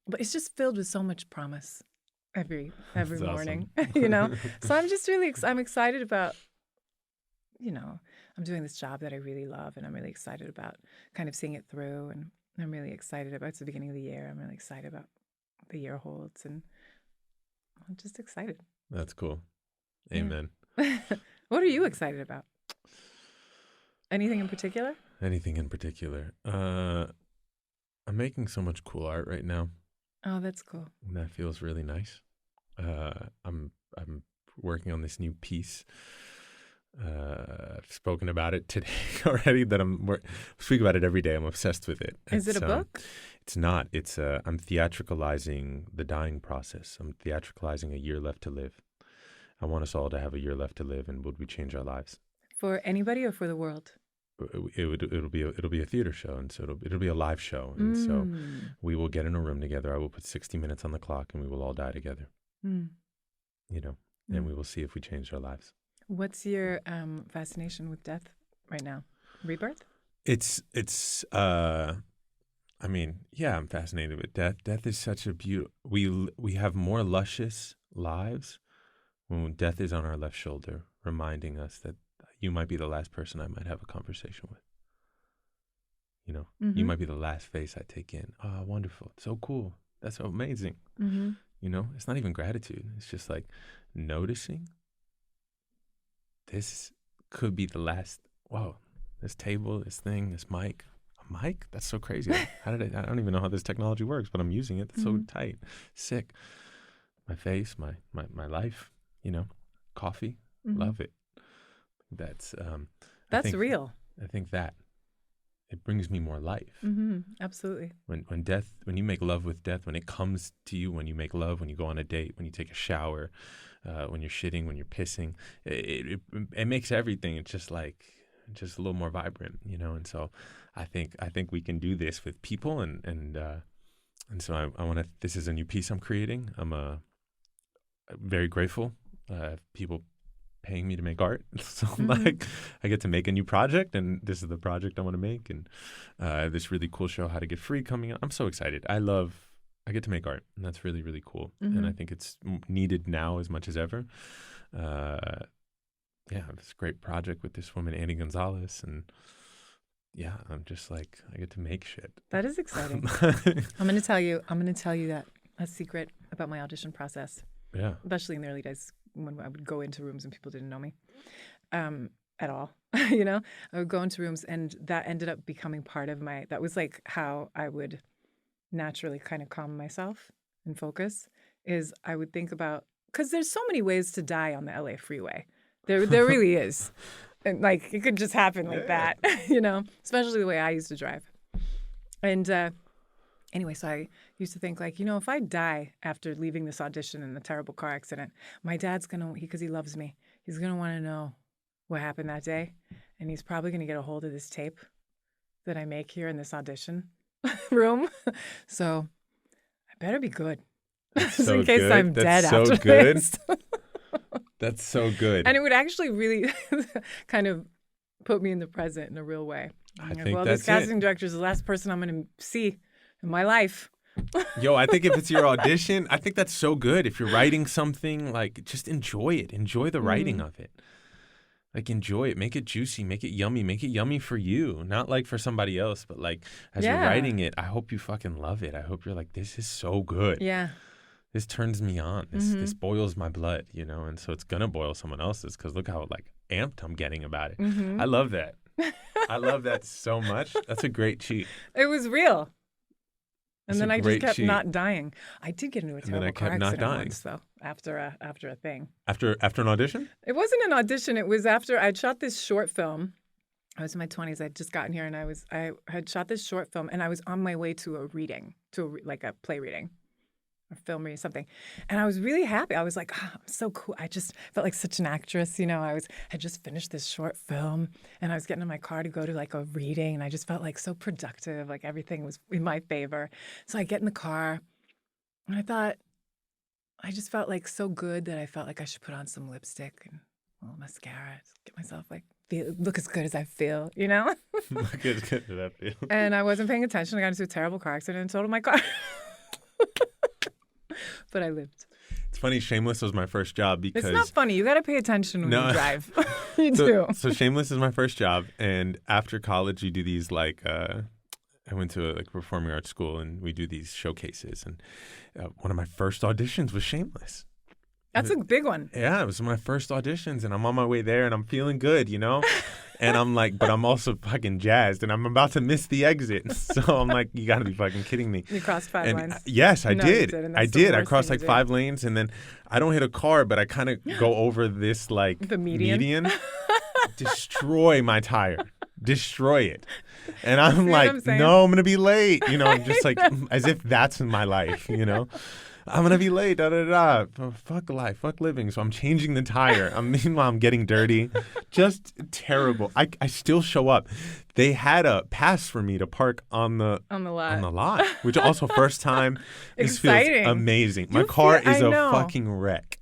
but it's just filled with so much promise every morning, awesome. So I'm just really I'm excited about, I'm doing this job that I really love, and I'm really excited about kind of seeing it through, and I'm really excited about, it's the beginning of the year. I'm really excited about what the year holds, and I'm just excited. That's cool. Amen. Yeah. What are you excited about? Anything in particular? Anything in particular? I'm making so much cool art right now. Oh, that's cool. And that feels really nice. I'm working on this new piece I've spoken about it today already. Speak about it every day. I'm obsessed with it. Is it a book? It's not. I'm theatricalizing the dying process. I'm theatricalizing a year left to live. I want us all to have a year left to live, and would we change our lives? For anybody or for the world? It'll be a theater show, and so it'll be a live show, and so we will get in a room together. I will put 60 minutes on the clock, and we will all die together. And we will see if we changed our lives. What's your fascination with death right now? Rebirth? I'm fascinated with death. Death is such a beautiful. We have more luscious lives when death is on our left shoulder, reminding us that you might be the last person I might have a conversation with. You might be the last face I take in. Oh, wonderful. So cool. That's so amazing. It's not even gratitude. It's just like noticing this could be the last. Whoa, this table, this thing, this mic. A mic? That's so crazy. I don't even know how this technology works, but I'm using it. That's so tight. Sick. My face, my life, coffee. Love it. That's real. I think that it brings me more life. Absolutely. When you make love with death, when it comes to you, when you make love, when you go on a date, when you take a shower, when you're shitting, when you're pissing, it makes everything. It's just a little more vibrant, And so I think we can do this with people, and so I want to. This is a new piece I'm creating. I'm very grateful. People paying me to make art. So I get to make a new project, and this is the project I want to make. And I have this really cool show, How to Get Free, coming out. I'm so excited. I get to make art, and that's really, really cool. And I think it's needed now as much as ever. This great project with this woman, Annie Gonzalez. And I'm just I get to make shit. That is exciting. I'm going to tell you that a secret about my audition process. Yeah. Especially in the early days when I would go into rooms and people didn't know me at all. I would go into rooms, and that ended up becoming part of that was how I would naturally kind of calm myself and focus, is I would think about, because there's so many ways to die on the LA freeway. There really is. And it could just happen like that, especially the way I used to drive. And anyway, so I used to think if I die after leaving this audition in a terrible car accident, my dad's because he loves me, he's going to want to know what happened that day. And he's probably going to get a hold of this tape that I make here in this audition room. So I better be good. So in case good. I'm dead so after good. this. That's so good. And it would actually really kind of put me in the present in a real way. I think that's this casting director is the last person I'm going to see in my life. Yo, I think if it's your audition, I think that's so good. If you're writing something, just enjoy it. Enjoy the writing of it. Enjoy it. Make it juicy. Make it yummy. Make it yummy for you. Not for somebody else, but as you're writing it, I hope you fucking love it. I hope you're this is so good. Yeah. This turns me on. This boils my blood, and so it's going to boil someone else's, because look how amped I'm getting about it. I love that. I love that so much. That's a great cheat. It was real. And That's then I just kept cheat. not dying. I did get into a terrible car accident once, though, after a thing. After an audition? It wasn't an audition. It was after I'd shot this short film. I was in my 20s. I'd just gotten here, and I had shot this short film, and I was on my way to a reading, a play reading. Or film reading, something. And I was really happy. I was I'm so cool. I just felt like such an actress. Had just finished this short film, and I was getting in my car to go to a reading, and I just felt so productive. Everything was in my favor. So I get in the car, and I just felt so good that I felt I should put on some lipstick and a little mascara to get myself look as good as I feel, Look as good as I feel. And I wasn't paying attention. I got into a terrible car accident and totaled my car. But I lived. It's funny, Shameless was my first job because... It's not funny. You got to pay attention when you drive. You do. So Shameless is my first job. And after college, you do these I went to a performing arts school, and we do these showcases. And one of my first auditions was Shameless. That's a big one. Yeah, it was my first auditions, and I'm on my way there, and I'm feeling good, And I'm but I'm also fucking jazzed, and I'm about to miss the exit. So I'm you got to be fucking kidding me. You crossed 5 lanes. Yes, I did. I did. I crossed 5 lanes, and then I don't hit a car, but I kind of go over this the median. destroy my tire. Destroy it. And I'm See what like, I'm saying? no, I'm going to be late. Just like as if that's my life, I'm going to be late, da-da-da. Fuck life, fuck living. So I'm changing the tire. Meanwhile, I'm getting dirty. Just terrible. I still show up. They had a pass for me to park on the lot, which also first time. This Exciting. feels amazing. My car is a fucking wreck.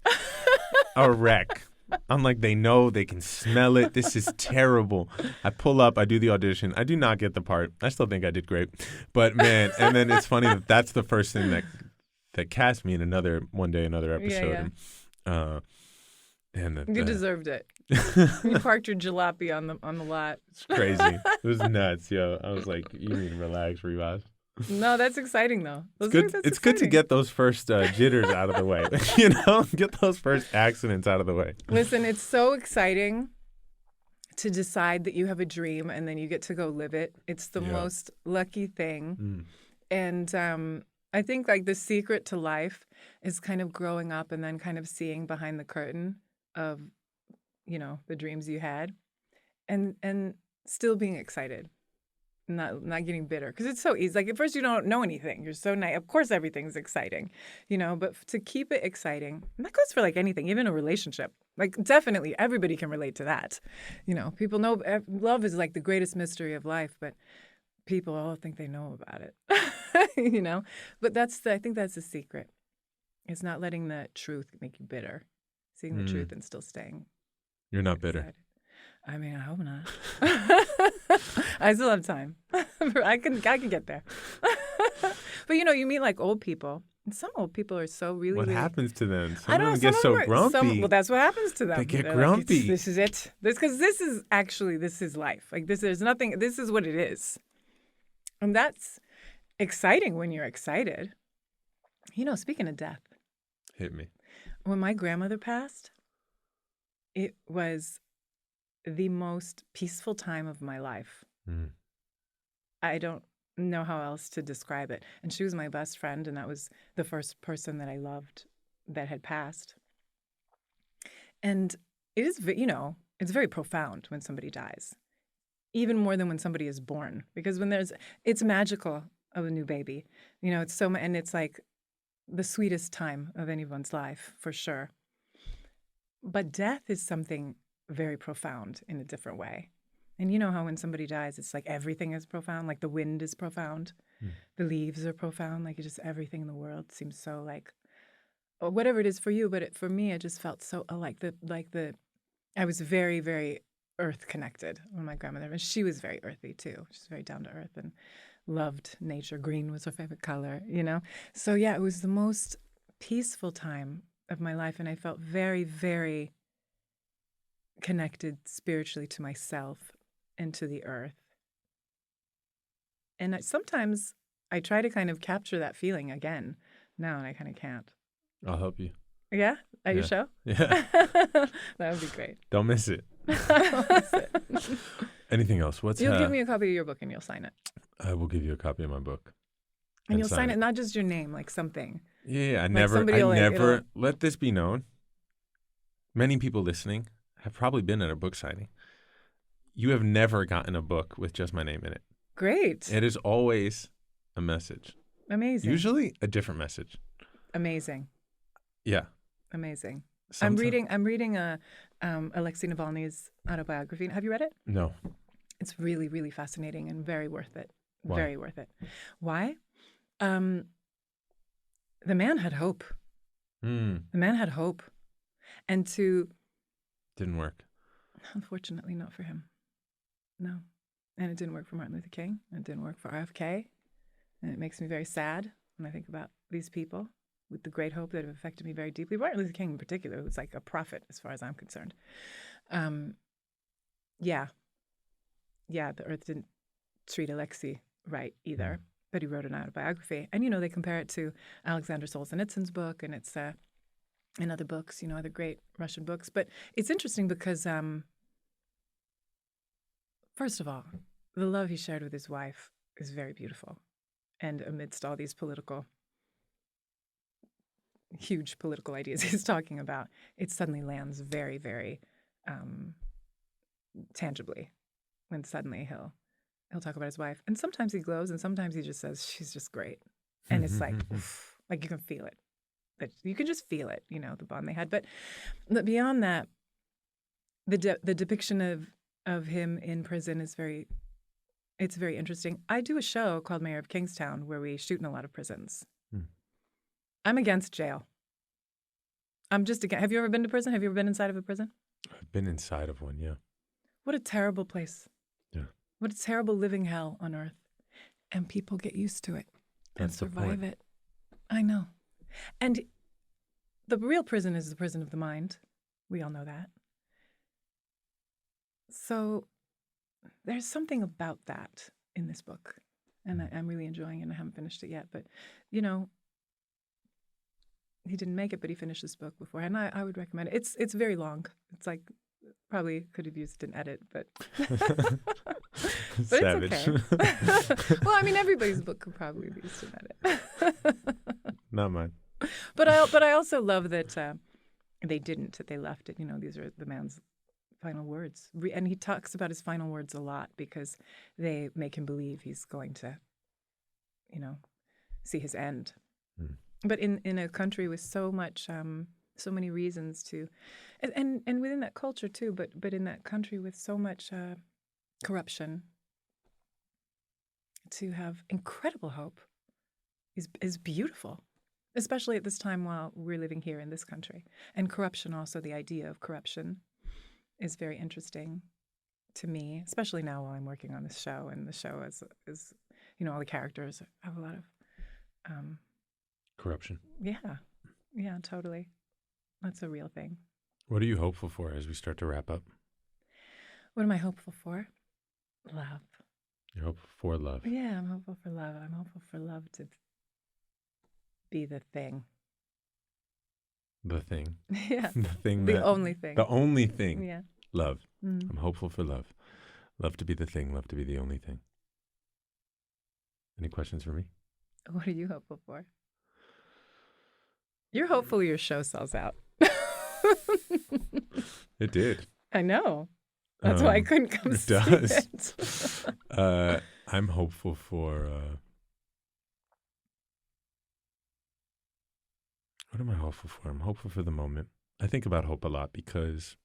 A wreck. I'm like, they know, they can smell it. This is terrible. I pull up, I do the audition. I do not get the part. I still think I did great. But man, and then it's funny that's the first thing that cast me in another episode. Yeah. And you deserved it. You parked your jalopy on the lot. It's crazy. It was nuts, yo. I was like, you need to relax, Rivas. No, that's exciting though. It's good to get those first jitters out of the way. Get those first accidents out of the way. Listen, it's so exciting to decide that you have a dream and then you get to go live it. It's the most lucky thing. And I think like the secret to life is kind of growing up and then kind of seeing behind the curtain of, the dreams you had and still being excited. Not getting bitter, because it's so easy. Like at first you don't know anything. You're so naive. Of course everything's exciting, but to keep it exciting, and that goes for like anything, even a relationship. Like definitely everybody can relate to that. People know love is like the greatest mystery of life, but people all think they know about it. But I think that's the secret. It's not letting the truth make you bitter. Seeing the truth and still staying. You're not bitter. Excited. I mean, I hope not. I still have time. I can get there. But you meet like old people, and some old people are so really. What happens to them? I don't know. Some of them get so grumpy. Well, that's what happens to them. They get They're grumpy. Like, this is it. This is life. Like this, there's nothing. This is what it is, and that's exciting when you're excited. Speaking of death, hit me. When my grandmother passed, it was the most peaceful time of my life. I don't know how else to describe it. And she was my best friend, and that was the first person that I loved that had passed. And it is, it's very profound when somebody dies, even more than when somebody is born, because it's magical of a new baby. It's and it's like the sweetest time of anyone's life, for sure. But death is something very profound in a different way. And you know how when somebody dies, it's like everything is profound, like the wind is profound, the leaves are profound, like just everything in the world seems so like, or whatever it is for you. But for me, it just felt so I was very, very earth connected when my grandmother, and she was very earthy too. She's very down to earth and loved nature. Green was her favorite color, So yeah, it was the most peaceful time of my life, and I felt very, very connected spiritually to myself and to the earth. And sometimes I try to kind of capture that feeling again now, and I kind of can't. I'll help you. Yeah? At your show? Yeah. That would be great. Don't miss it. Don't miss it. Anything else? You'll give me a copy of your book and you'll sign it. I will give you a copy of my book. And you'll sign it, not just your name, like something. Yeah, I never let this be known. Many people listening have probably been at a book signing. You have never gotten a book with just my name in it. Great. It is always a message. Amazing. Usually a different message. Amazing. Yeah. Amazing. Sometimes. I'm reading Alexei Navalny's autobiography. Have you read it? No. It's really, really fascinating and very worth it. Why? Very worth it. Why? The man had hope. The man had hope. And Didn't work. Unfortunately, not for him. No. And it didn't work for Martin Luther King. And it didn't work for RFK. And it makes me very sad when I think about these people with the great hope that have affected me very deeply. Martin Luther King in particular, who's like a prophet as far as I'm concerned. Yeah, the earth didn't treat Alexei right either, but he wrote an autobiography. And, they compare it to Alexander Solzhenitsyn's book, and it's in other books, other great Russian books. But it's interesting because, first of all, the love he shared with his wife is very beautiful. And amidst all these huge political ideas he's talking about, it suddenly lands very, very tangibly when suddenly he'll talk about his wife. And sometimes he glows, and sometimes he just says, she's just great. And it's like, oof, like you can feel it. But you can just feel it, the bond they had. But beyond that, the depiction of him in prison is very interesting. I do a show called Mayor of Kingstown where we shoot in a lot of prisons. I'm against jail. I'm just against. Have you ever been to prison? Have you ever been inside of a prison? I've been inside of one, yeah. What a terrible place. Yeah. What a terrible living hell on earth. And people get used to it and survive it. I know. And the real prison is the prison of the mind. We all know that. So there's something about that in this book. And I'm really enjoying it, and I haven't finished it yet. But, he didn't make it, but he finished this book before. And I would recommend it. It's very long. It's like, probably could have used an edit, but Savage. It's okay. Well, I mean, everybody's book could probably be used an edit. Not mine. But I also love that they didn't, that they left it. These are the man's final words. And he talks about his final words a lot because they make him believe he's going to, see his end. But in a country with so much, so many reasons to, and within that culture too, but in that country with so much corruption, to have incredible hope is beautiful, especially at this time while we're living here in this country. And corruption, also the idea of corruption, is very interesting to me, especially now while I'm working on this show. And the show is all the characters have a lot of corruption. Yeah, totally. That's a real thing. What are you hopeful for as we start to wrap up? What am I hopeful for? Love. You're hopeful for love. Yeah, I'm hopeful for love. I'm hopeful for love to be the thing. The thing. Yeah. The thing. The only thing. The only thing. Yeah. Love. I'm hopeful for love. Love to be the thing. Love to be the only thing. Any questions for me? What are you hopeful for? You're hopeful your show sells out. It did. I know. That's why I couldn't come see it. I'm hopeful for... what am I hopeful for? I'm hopeful for the moment. I think about hope a lot because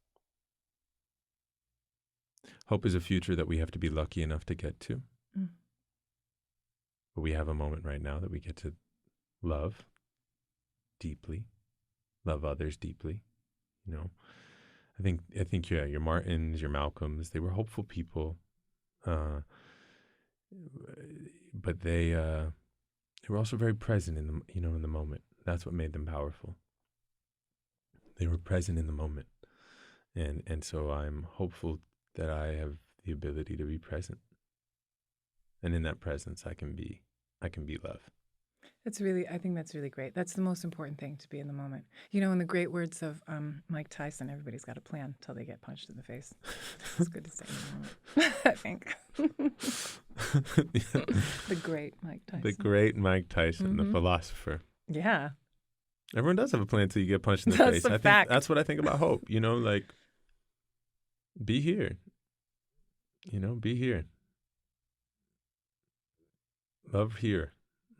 hope is a future that we have to be lucky enough to get to. But we have a moment right now that we get to love deeply, love others deeply. I think your Martins, your Malcolms, they were hopeful people, but they were also very present in the moment. That's what made them powerful. They were present in the moment, and so I'm hopeful that I have the ability to be present, and in that presence, I can be love. I think that's really great. That's the most important thing, to be in the moment. In the great words of Mike Tyson, everybody's got a plan until they get punched in the face. It's good to say in the moment, I think. The great Mike Tyson. The great Mike Tyson, the philosopher. Yeah. Everyone does have a plan until you get punched in the That's face. a fact. That's what I think about hope. Like, be here. Be here. Love here.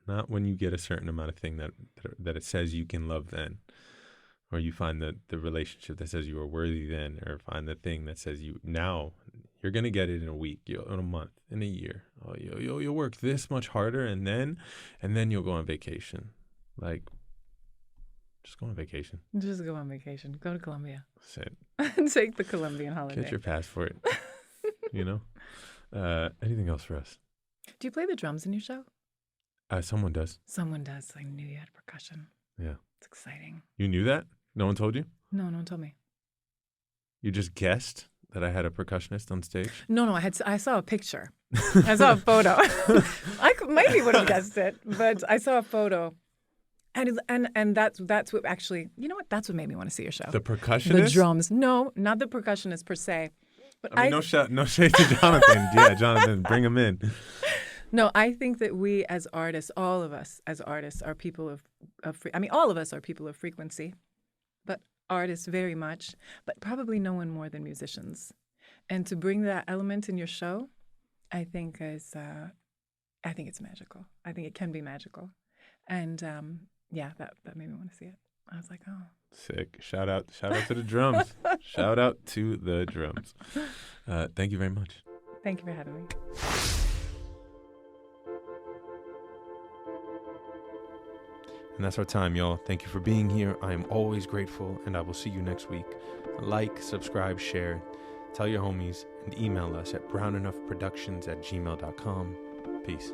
Not when you get a certain amount of thing that it says you can love then, or you find the relationship that says you are worthy then, or find the thing that says now you're gonna get it in a week, in a month, in a year. Oh, you'll work this much harder, and then you'll go on vacation. Like, just go on vacation. Just go on vacation. Go to Colombia. Sit. Take the Colombian holiday. Get your passport. Anything else for us? Do you play the drums in your show? Someone does. Someone does. I knew you had percussion. Yeah. It's exciting. You knew that? No one told you? No one told me. You just guessed that I had a percussionist on stage? No. I saw a picture. I saw a photo. Maybe would have guessed it, but I saw a photo. And that's what actually, that's what made me want to see your show. The percussionist? The drums. No, not the percussionist per se. But no shade to Jonathan. Yeah, Jonathan, bring him in. No, I think that we as artists, all of us as artists, are people of all of us are people of frequency, but artists very much, but probably no one more than musicians. And to bring that element in your show, I think is, I think it's magical. I think it can be magical. And that made me want to see it. I was like, oh. Sick. Shout out to the drums. Shout out to the drums. Thank you very much. Thank you for having me. And that's our time, y'all. Thank you for being here. I am always grateful, and I will see you next week. Like, subscribe, share, tell your homies, and email us at brownenoughproductions@gmail.com. Peace.